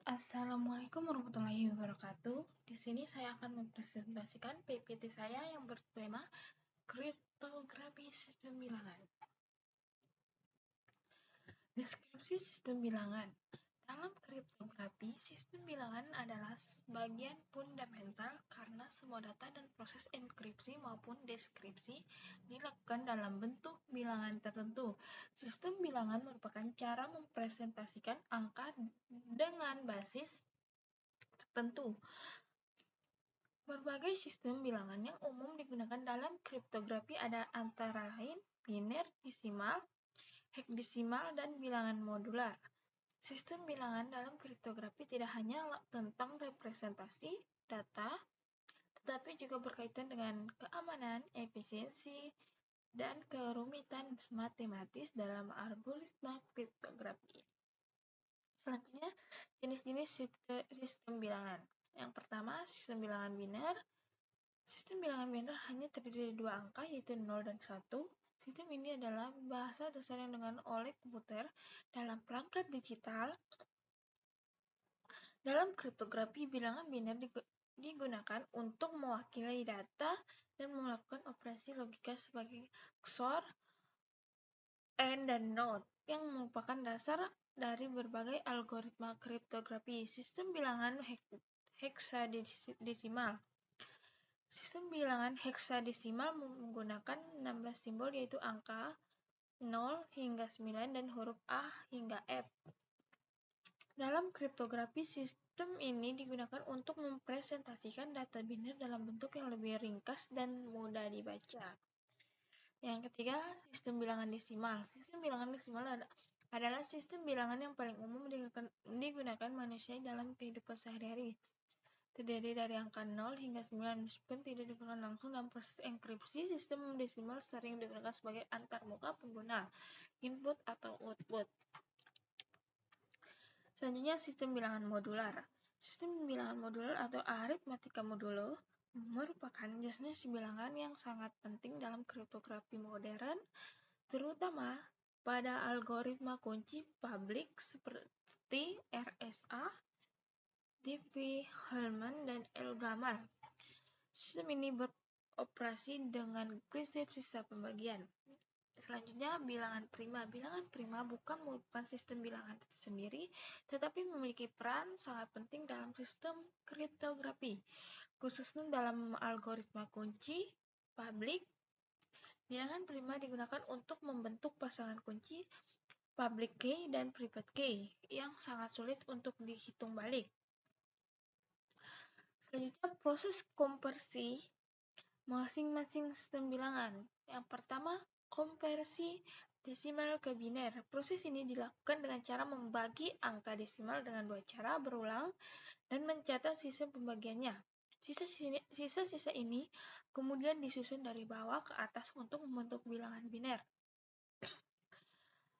Assalamualaikum warahmatullahi wabarakatuh. Di sini saya akan mempresentasikan PPT saya yang bertema kriptografi sistem bilangan. Deskripsi sistem bilangan. Dalam kriptografi, sistem bilangan adalah bagian fundamental karena semua data dan proses enkripsi maupun deskripsi dilakukan dalam bentuk bilangan tertentu. Sistem bilangan merupakan cara mempresentasikan angka dengan basis tertentu. Berbagai sistem bilangan yang umum digunakan dalam kriptografi ada antara lain biner, desimal, heksadesimal, dan bilangan modular. Sistem bilangan dalam kriptografi tidak hanya tentang representasi data, tetapi juga berkaitan dengan keamanan, efisiensi, dan kerumitan matematis dalam algoritma kriptografi. Selanjutnya, jenis-jenis sistem bilangan. Yang pertama, sistem bilangan biner. Sistem bilangan biner hanya terdiri dari dua angka, yaitu 0 dan 1. Sistem ini adalah bahasa dasar yang digunakan oleh komputer dalam perangkat digital. Dalam kriptografi, bilangan biner digunakan untuk mewakili data dan melakukan operasi logika sebagai XOR, AND, dan NOT yang merupakan dasar dari berbagai algoritma kriptografi. Sistem bilangan heksadesimal. Sistem bilangan heksadesimal menggunakan 16 simbol, yaitu angka 0 hingga 9 dan huruf A hingga F. Dalam kriptografi, sistem ini digunakan untuk mempresentasikan data biner dalam bentuk yang lebih ringkas dan mudah dibaca. Yang ketiga, sistem bilangan desimal. Sistem bilangan desimal adalah sistem bilangan yang paling umum digunakan manusia dalam kehidupan sehari-hari. Terdiri dari angka 0 hingga 9, meskipun tidak digunakan langsung dalam proses enkripsi. Sistem desimal sering digunakan sebagai antarmuka pengguna, input atau output. Selanjutnya, sistem bilangan modular. Sistem bilangan modular atau aritmatika modulo merupakan jenis bilangan yang sangat penting dalam kriptografi modern, terutama pada algoritma kunci publik seperti RSA, Diffie-Hellman, dan Elgamal. Sistem ini beroperasi dengan prinsip sisa pembagian. Selanjutnya, bilangan prima. Bilangan prima bukan merupakan sistem bilangan sendiri, tetapi memiliki peran sangat penting dalam sistem kriptografi, khususnya dalam algoritma kunci publik. Bilangan prima digunakan untuk membentuk pasangan kunci public key dan private key yang sangat sulit untuk dihitung balik. Selanjutnya, proses konversi masing-masing sistem bilangan. Yang pertama, konversi desimal ke biner. Proses ini dilakukan dengan cara membagi angka desimal dengan dua cara berulang dan mencatat sisa pembagiannya. Sisa-sisa ini kemudian disusun dari bawah ke atas untuk membentuk bilangan biner.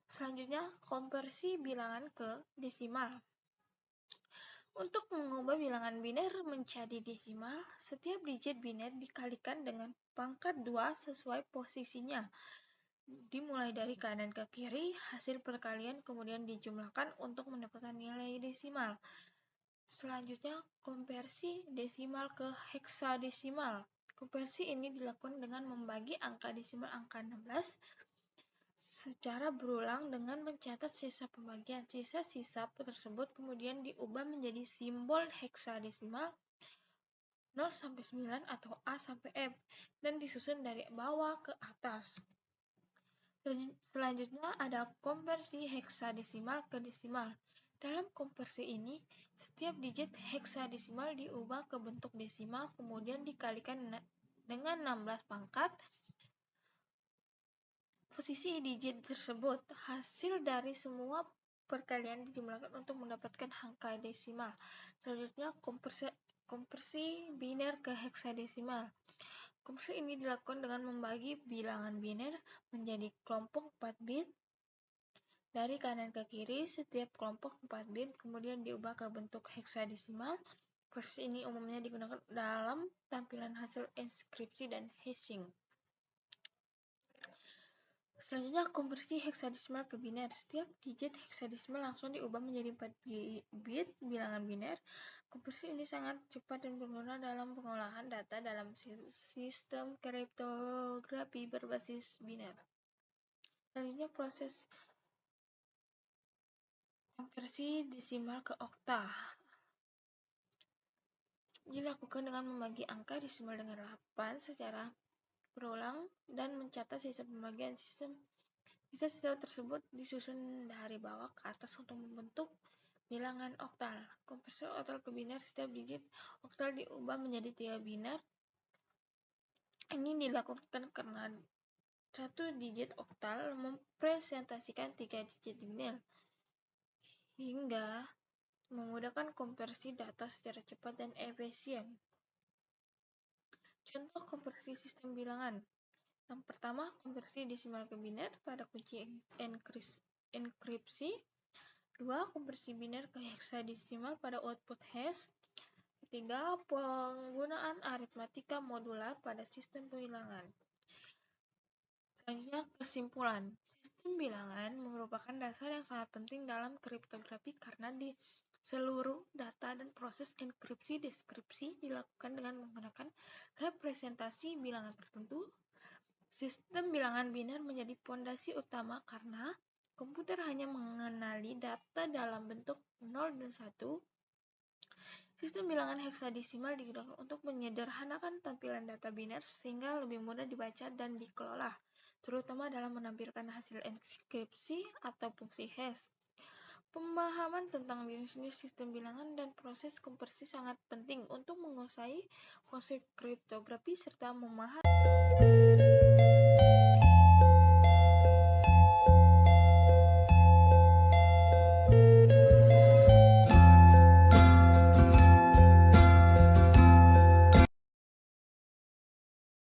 Selanjutnya, konversi bilangan ke desimal. Untuk mengubah bilangan biner menjadi desimal, setiap digit biner dikalikan dengan pangkat 2 sesuai posisinya. Dimulai dari kanan ke kiri, hasil perkalian kemudian dijumlahkan untuk mendapatkan nilai desimal. Selanjutnya, konversi desimal ke heksadesimal. Konversi ini dilakukan dengan membagi angka desimal angka 16 secara berulang dengan mencatat sisa pembagian. Sisa-sisa tersebut kemudian diubah menjadi simbol heksadesimal 0 sampai 9 atau A sampai F dan disusun dari bawah ke atas. Selanjutnya ada konversi heksadesimal ke desimal. Dalam konversi ini, setiap digit heksadesimal diubah ke bentuk desimal kemudian dikalikan dengan 16 pangkat posisi digit tersebut. Hasil dari semua perkalian dijumlahkan untuk mendapatkan angka desimal. Selanjutnya, konversi biner ke heksadesimal. Konversi ini dilakukan dengan membagi bilangan biner menjadi kelompok 4 bit dari kanan ke kiri. Setiap kelompok 4 bit kemudian diubah ke bentuk heksadesimal. Proses ini umumnya digunakan dalam tampilan hasil enkripsi dan hashing. Selanjutnya, konversi heksadesimal ke biner. Setiap digit heksadesimal langsung diubah menjadi 4 bit bilangan biner. Konversi ini sangat cepat dan berguna dalam pengolahan data dalam sistem kriptografi berbasis biner. Selanjutnya, proses konversi desimal ke okta dilakukan dengan membagi angka desimal dengan 8 secara berulang dan mencatat sisa pembagian sistem. Sisa-sisa tersebut disusun dari bawah ke atas untuk membentuk bilangan oktal. Konversi oktal ke biner, setiap digit oktal diubah menjadi 3 biner. Ini dilakukan karena satu digit oktal mempresentasikan 3 digit biner, hingga memudahkan konversi data secara cepat dan efisien. Contoh konversi sistem bilangan. Yang pertama, konversi desimal ke biner pada kunci enkripsi. 2. Konversi biner ke heksadesimal pada output hash. 3. Penggunaan aritmatika modular pada sistem pembilangan. Selanjutnya, kesimpulan. Sistem bilangan merupakan dasar yang sangat penting dalam kriptografi karena di seluruh data dan proses enkripsi deskripsi dilakukan dengan menggunakan representasi bilangan tertentu. Sistem bilangan biner menjadi fondasi utama karena komputer hanya mengenali data dalam bentuk 0 dan 1. Sistem bilangan heksadesimal digunakan untuk menyederhanakan tampilan data biner sehingga lebih mudah dibaca dan dikelola, terutama dalam menampilkan hasil enkripsi atau fungsi hash. Pemahaman tentang jenis sistem bilangan dan proses konversi sangat penting untuk menguasai konsep kriptografi serta memahami